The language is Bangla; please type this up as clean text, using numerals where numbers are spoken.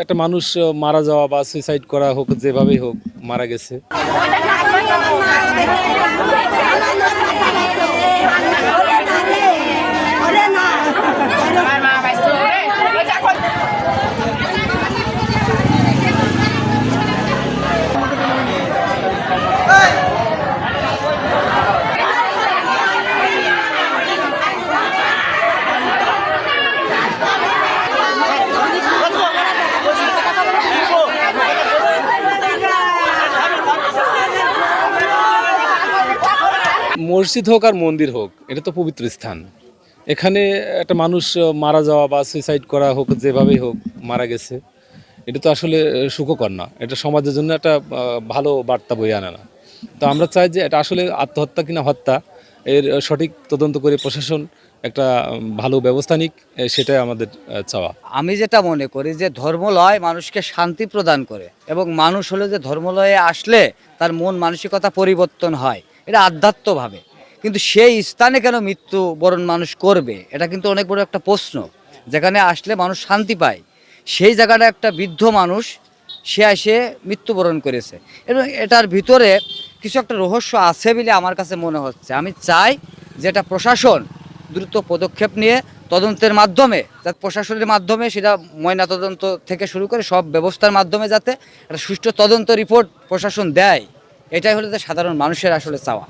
একটা মানুষ মারা যাওয়া বা সুইসাইড করা হোক, যেভাবেই হোক মারা গেছে। মসজিদ হোক আর মন্দির হোক, এটা তো পবিত্র স্থান। এখানে একটা মানুষ মারা যাওয়া বা সুইসাইড করা হোক, যেভাবেই হোক মারা গেছে, এটা তো আসলে সুখকর না। এটা সমাজের জন্য একটা ভালো বার্তা বয়ে আনে না। তো আমরা চাই যে এটা আসলে আত্মহত্যা কিনা হত্যা, এর সঠিক তদন্ত করে প্রশাসন একটা ভালো ব্যবস্থা নিক, সেটাই আমাদের চাওয়া। আমি যেটা মনে করি যে ধর্মলয় মানুষকে শান্তি প্রদান করে, এবং মানুষ হলে যে ধর্মলয়ে আসলে তার মন মানসিকতা পরিবর্তন হয়, এটা আধ্যাত্মভাবে। কিন্তু সেই স্থানে কেন মৃত্যুবরণ মানুষ করবে, এটা কিন্তু অনেক বড় একটা প্রশ্ন। যেখানে আসলে মানুষ শান্তি পায়, সেই জায়গাটা একটা বৃদ্ধ মানুষ সে এসে মৃত্যুবরণ করেছে, এবং এটার ভিতরে কিছু একটা রহস্য আছে বলে আমার কাছে মনে হচ্ছে। আমি চাই যে এটা প্রশাসন দ্রুত পদক্ষেপ নিয়ে তদন্তের মাধ্যমে, যাতে প্রশাসনের মাধ্যমে সেটা ময়না তদন্ত থেকে শুরু করে সব ব্যবস্থার মাধ্যমে যাতে একটা সুষ্ঠু তদন্ত রিপোর্ট প্রশাসন দেয়, এটাই হলো যে সাধারণ মানুষের আসলে চাওয়া।